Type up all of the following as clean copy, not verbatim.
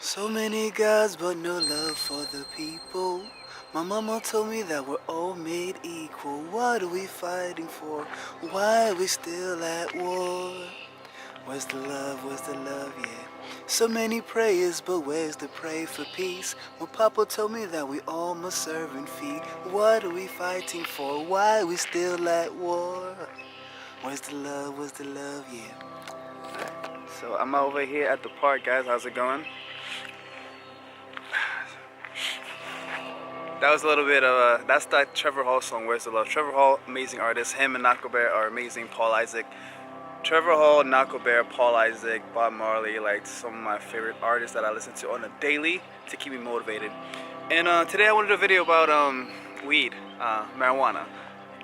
So many gods, but no love for the people. My mama told me that we're all made equal. What are we fighting for? Why are we still at war? Where's the love? Where's the love? Yeah. So many prayers, but where's the prayer for peace? When Papa told me that we all must serve and feed. What are we fighting for? Why are we still at war? Where's the love? Where's the love? Yeah. So I'm over here at the park, guys. How's it going? That was a little bit of that's that Trevor Hall song, Where's the Love? Trevor Hall, amazing artist. Him and Knuckle Bear are amazing. Paul Isaac. Trevor Hall, Knuckle Bear, Paul Isaac, Bob Marley, like some of my favorite artists that I listen to on a daily to keep me motivated. And today I wanted to do a video about weed, marijuana,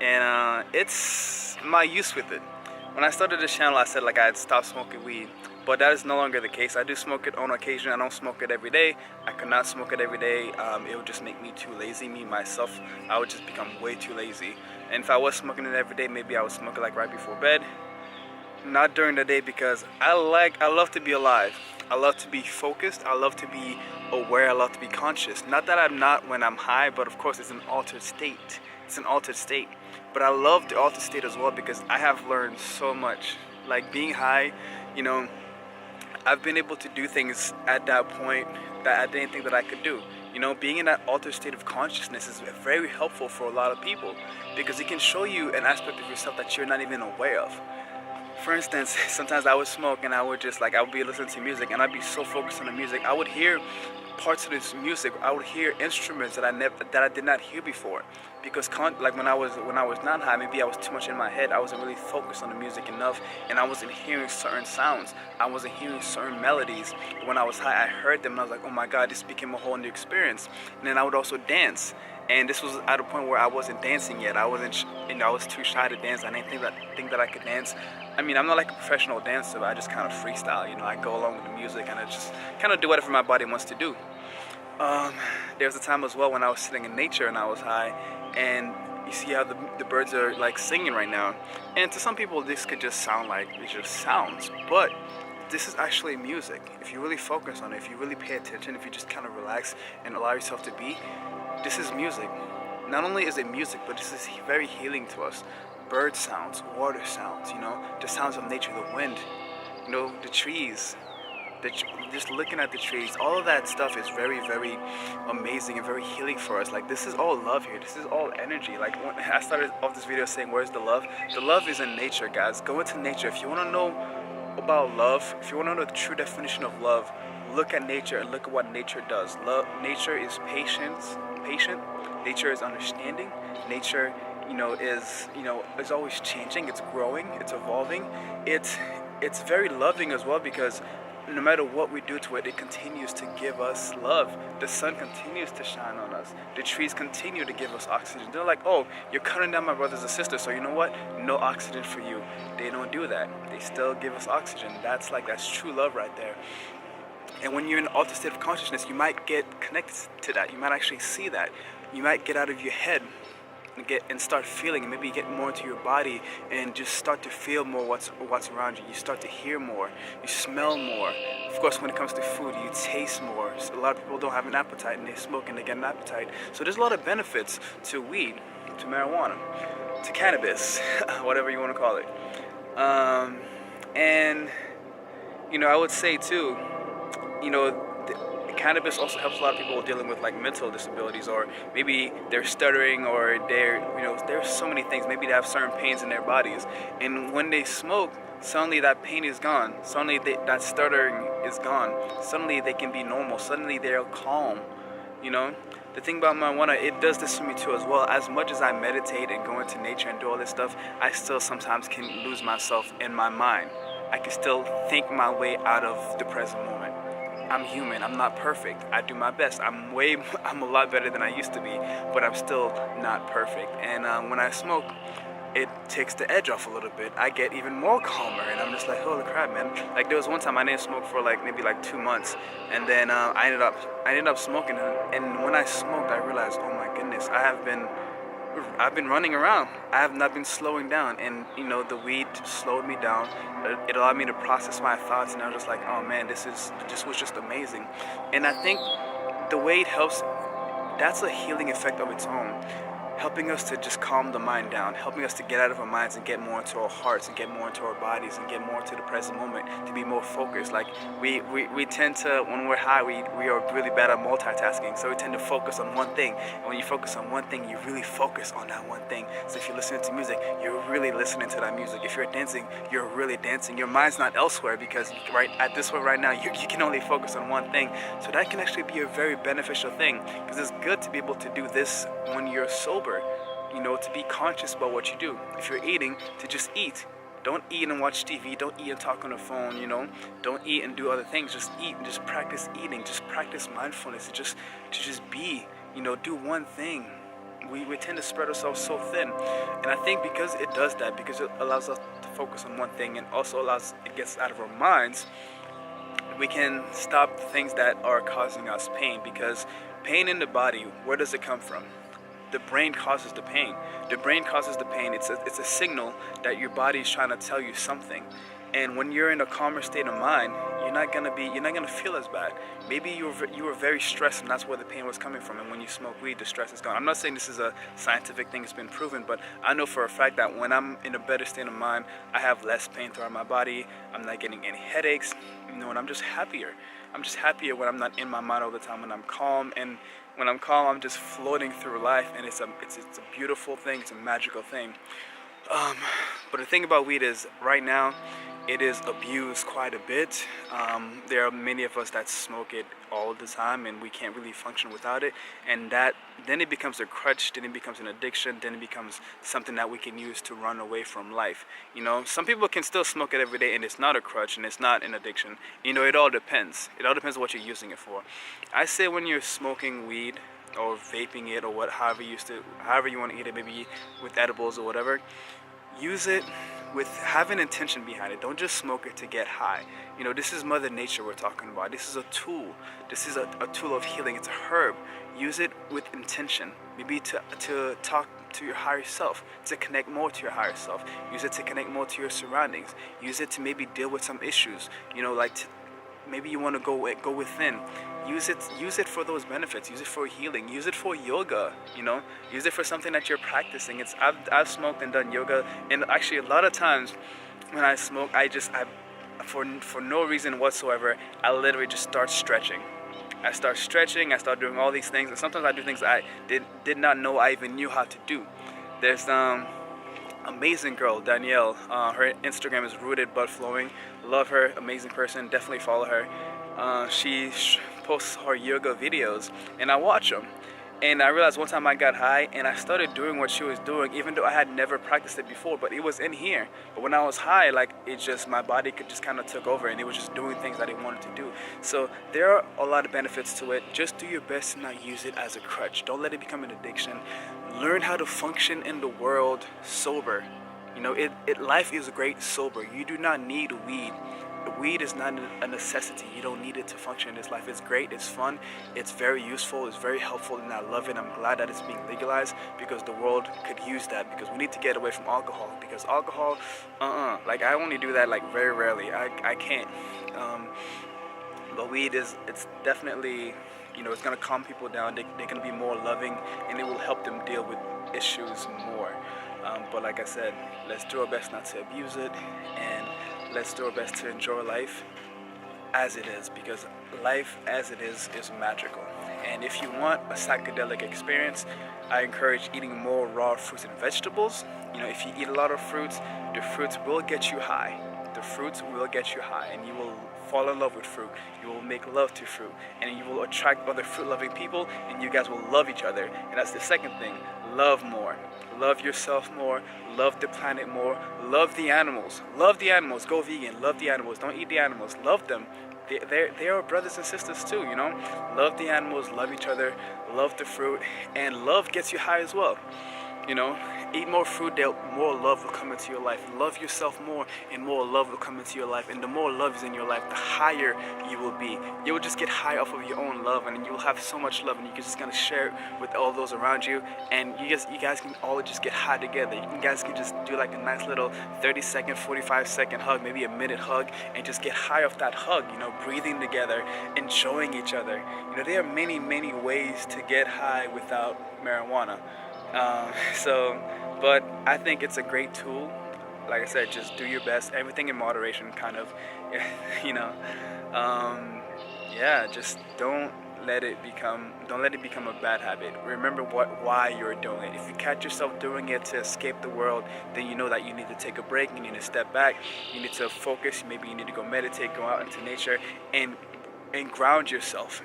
and it's my use with it. When I started this channel, I said like I had stopped smoking weed. But that is no longer the case. I do smoke it on occasion. I don't smoke it every day. I could not smoke it every day. It would just make me too lazy. Me, myself, I would just become way too lazy. And if I was smoking it every day, maybe I would smoke it like right before bed. Not during the day, because I love to be alive. I love to be focused. I love to be aware. I love to be conscious. Not that I'm not when I'm high, but of course it's an altered state. It's an altered state. But I love the altered state as well because I have learned so much. Like being high, you know, I've been able to do things at that point that I didn't think that I could do. You know, being in that altered state of consciousness is very helpful for a lot of people because it can show you an aspect of yourself that you're not even aware of. For instance, sometimes I would smoke and I would just I would be listening to music and I'd be so focused on the music. I would hear parts of this music. I would hear instruments that I did not hear before, because when I was not high, maybe I was too much in my head. I wasn't really focused on the music enough, and I wasn't hearing certain sounds. I wasn't hearing certain melodies. But when I was high, I heard them and I was like, oh my God, this became a whole new experience. And then I would also dance. And this was at a point where I wasn't dancing yet. I wasn't, I was too shy to dance. I didn't think that I could dance. I mean, I'm not like a professional dancer, but I just kind of freestyle. You know, I go along with the music and I just kind of do whatever my body wants to do. There was a time as well when I was sitting in nature and I was high, and you see how the birds are like singing right now. And to some people, this could just sound like it just sounds, but this is actually music. If you really focus on it, if you really pay attention, if you just kind of relax and allow yourself to be, this is music. Not only is it music, but this is very healing to us. Bird sounds, water sounds, you know, the sounds of nature, the wind, you know, the trees, just looking at the trees, all of that stuff is very, very amazing and very healing for us. Like, this is all love here. This is all energy. Like, when I started off this video saying, where's the love? The love is in nature, guys. Go into nature. If you want to know about love, if you want to know the true definition of love, look at nature and look at what nature does. Nature is patient. Nature is understanding. Nature, is always changing. It's growing. It's evolving. It's very loving as well, because no matter what we do to it, it continues to give us love. The sun continues to shine on us. The trees continue to give us oxygen. They're like, oh, you're cutting down my brothers and sisters, so you know what? No oxygen for you. They don't do that. They still give us oxygen. That's true love right there. And when you're in an altered state of consciousness, you might get connected to that. You might actually see that. You might get out of your head and start feeling, and maybe get more into your body and just start to feel more what's around you. You start to hear more, you smell more. Of course, when it comes to food, you taste more. So a lot of people don't have an appetite and they smoke and they get an appetite. So there's a lot of benefits to weed, to marijuana, to cannabis, whatever you want to call it. And I would say too, cannabis also helps a lot of people dealing with like mental disabilities, or maybe they're stuttering, or there's so many things. Maybe they have certain pains in their bodies, and when they smoke, suddenly that pain is gone. Suddenly that stuttering is gone. Suddenly they can be normal. Suddenly they're calm. The thing about marijuana, it does this for me too as well. As much as I meditate and go into nature and do all this stuff, I still sometimes can lose myself in my mind. I can still think my way out of the present moment. I'm human. I'm not perfect. I do my best. I'm a lot better than I used to be, but I'm still not perfect. And when I smoke, it takes the edge off a little bit. I get even more calmer, and I'm just like, holy crap, man. Like, there was one time I didn't smoke for maybe 2 months, and then I ended up smoking. And when I smoked, I realized, oh my goodness, I have been I've been running around. I have not been slowing down, and you know, the weed slowed me down. It allowed me to process my thoughts, and I was just like, oh man, this was just amazing. And I think the way it helps, that's a healing effect of its own, helping us to just calm the mind down, helping us to get out of our minds and get more into our hearts and get more into our bodies and get more into the present moment, to be more focused. Like we tend to, when we're high, we are really bad at multitasking, so we tend to focus on one thing. And when you focus on one thing, you really focus on that one thing. So if you're listening to music, you're really listening to that music. If you're dancing, you're really dancing. Your mind's not elsewhere, because right at this point right now, you can only focus on one thing. So that can actually be a very beneficial thing, because it's good to be able to do this when you're sober. You know, to be conscious about what you do. If you're eating, to just eat. Don't eat and watch TV. Don't eat and talk on the phone, you know. Don't eat and do other things. Just eat and just practice eating. Just practice mindfulness. To just be, you know, do one thing. We tend to spread ourselves so thin. And I think because it does that, because it allows us to focus on one thing, and also it gets out of our minds, we can stop the things that are causing us pain. Because pain in the body, where does it come from? The brain causes the pain. The brain causes the pain. It's a signal that your body is trying to tell you something. And when you're in a calmer state of mind, you're not gonna feel as bad. Maybe you were very stressed, and that's where the pain was coming from. And when you smoke weed, the stress is gone. I'm not saying this is a scientific thing; it's been proven. But I know for a fact that when I'm in a better state of mind, I have less pain throughout my body. I'm not getting any headaches, you know, and I'm just happier. I'm just happier when I'm not in my mind all the time. When I'm calm, and when I'm calm, I'm just floating through life, and it's a beautiful thing. It's a magical thing. But the thing about weed is, right now, it is abused quite a bit. There are many of us that smoke it all the time, and we can't really function without it. And then it becomes a crutch, then it becomes an addiction, then it becomes something that we can use to run away from life. You know, some people can still smoke it every day, and it's not a crutch, and it's not an addiction. You know, it all depends. It all depends on what you're using it for. I say when you're smoking weed or vaping it, or however you want to eat it, maybe with edibles or whatever, use it with, have an intention behind it. Don't just smoke it to get high. You know, this is Mother Nature we're talking about. This is a tool. This is a tool of healing. It's a herb. Use it with intention. Maybe to talk to your higher self, to connect more to your higher self. Use it to connect more to your surroundings. Use it to maybe deal with some issues. You know, like maybe you want to go within. Use it for those benefits. Use it for healing. Use it for yoga. You know, use it for something that you're practicing. I've smoked and done yoga, and actually a lot of times when I smoke, for no reason whatsoever, I literally just start stretching. I start stretching. I start doing all these things, and sometimes I do things I did not know I even knew how to do. There's amazing girl, Danielle. Her Instagram is Rooted But Flowing. Love her, amazing person. Definitely follow her. She posts her yoga videos, and I watch them. And I realized one time I got high, and I started doing what she was doing, even though I had never practiced it before. But it was in here. But when I was high, like, my body could just kind of took over, and it was just doing things that it wanted to do. So there are a lot of benefits to it. Just do your best to not use it as a crutch. Don't let it become an addiction. Learn how to function in the world sober. You know, life is great sober. You do not need weed. Weed is not a necessity. You don't need it to function in this life. It's great, it's fun, it's very useful, it's very helpful, and I love it. I'm glad that it's being legalized, because the world could use that, because we need to get away from alcohol, because alcohol, like, I only do that like very rarely. I can't. But weed it's definitely, you know, it's gonna calm people down. They're gonna be more loving, and it will help them deal with issues more. But like I said, let's do our best not to abuse it, and let's do our best to enjoy life as it is, because life as it is magical. And if you want a psychedelic experience, I encourage eating more raw fruits and vegetables. You know, if you eat a lot of fruits, the fruits will get you high. The fruits will get you high, and you will fall in love with fruit. You will make love to fruit, and you will attract other fruit-loving people, and you guys will love each other. And that's the second thing. Love more. Love yourself more. Love the planet more. Love the animals. Love the animals. Go vegan. Love the animals. Don't eat the animals. Love them. They are brothers and sisters too, you know. Love the animals. Love each other. Love the fruit. And love gets you high as well. You know, eat more food, more love will come into your life. Love yourself more, and more love will come into your life. And the more love is in your life, the higher you will be. You will just get high off of your own love, and you'll have so much love, and you're just gonna share it with all those around you. And you guys can all just get high together. You guys can just do like a nice little 30-second, 45-second hug, maybe a minute hug, and just get high off that hug. You know, breathing together, enjoying each other. You know, there are many, many ways to get high without marijuana. But I think it's a great tool. Like I said, just do your best, everything in moderation, kind of, you know. Yeah, just don't let it become a bad habit. Remember why you're doing it. If you catch yourself doing it to escape the world, then you know that you need to take a break, you need to step back, you need to focus, maybe you need to go meditate, go out into nature, and ground yourself,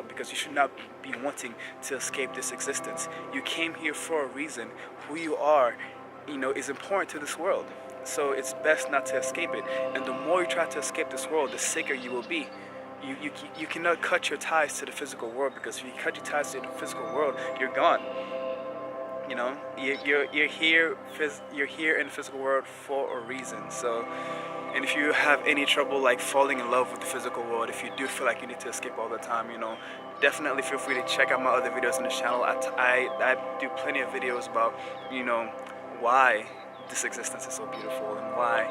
because you should not be wanting to escape this existence. You came here for a reason. Who you are, you know, is important to this world. So it's best not to escape it. And the more you try to escape this world, the sicker you will be. You cannot cut your ties to the physical world, because if you cut your ties to the physical world, you're gone. You know, you're here in the physical world for a reason. So, and if you have any trouble like falling in love with the physical world, if you do feel like you need to escape all the time, you know, definitely feel free to check out my other videos on the channel. I do plenty of videos about, you know, why this existence is so beautiful, and why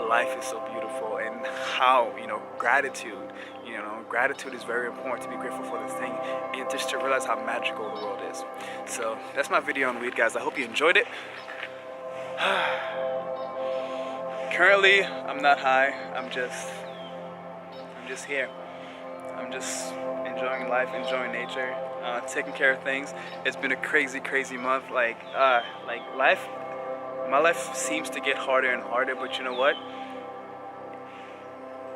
life is so beautiful, and how, you know, gratitude is very important, to be grateful for this thing, and just to realize how magical the world is. So that's my video on weed, guys. I hope you enjoyed it. Currently, I'm not high. I'm just here. I'm just enjoying life, enjoying nature, taking care of things. It's been a crazy, crazy month. Like my life seems to get harder and harder, but you know what?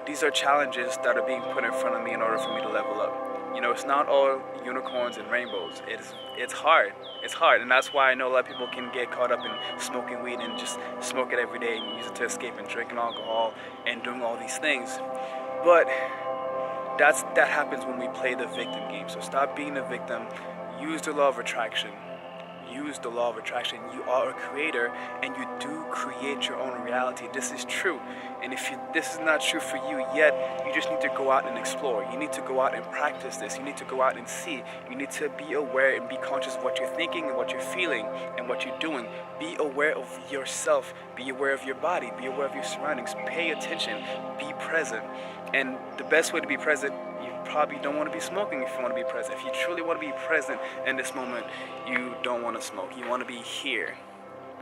These are challenges that are being put in front of me in order for me to level up. You know, it's not all unicorns and rainbows. It's hard. It's hard, and that's why I know a lot of people can get caught up in smoking weed and just smoke it every day and use it to escape, and drinking alcohol and doing all these things. But that happens when we play the victim game. So stop being a victim. Use the law of attraction. Use the law of attraction. You are a creator, and you do create your own reality. This is true. And if this is not true for you yet, you just need to go out and explore. You need to go out and practice this. You need to go out and see. You need to be aware and be conscious of what you're thinking and what you're feeling and what you're doing. Be aware of yourself. Be aware of your body. Be aware of your surroundings. Pay attention. Be present. And the best way to be present, you probably don't want to be smoking if you want to be present. If you truly want to be present in this moment, you don't want to smoke. You want to be here.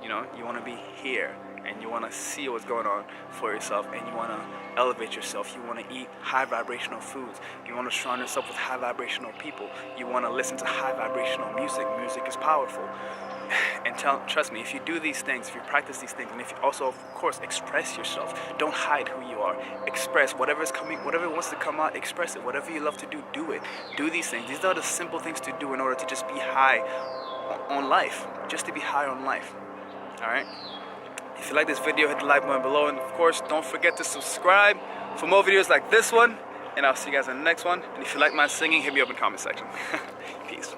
You know, you want to be here, and you want to see what's going on for yourself, and you want to elevate yourself. You want to eat high vibrational foods. You want to surround yourself with high vibrational people. You want to listen to high vibrational music. Music is powerful. And trust me, if you do these things, if you practice these things, and if you also, of course, express yourself, don't hide who you are. Express whatever is coming, whatever wants to come out, express it. Whatever you love to do, do it. Do these things. These are the simple things to do in order to just be high on life. Just to be high on life. Alright? If you like this video, hit the like button below, and of course, don't forget to subscribe for more videos like this one, and I'll see you guys in the next one. And if you like my singing, hit me up in the comment section. Peace.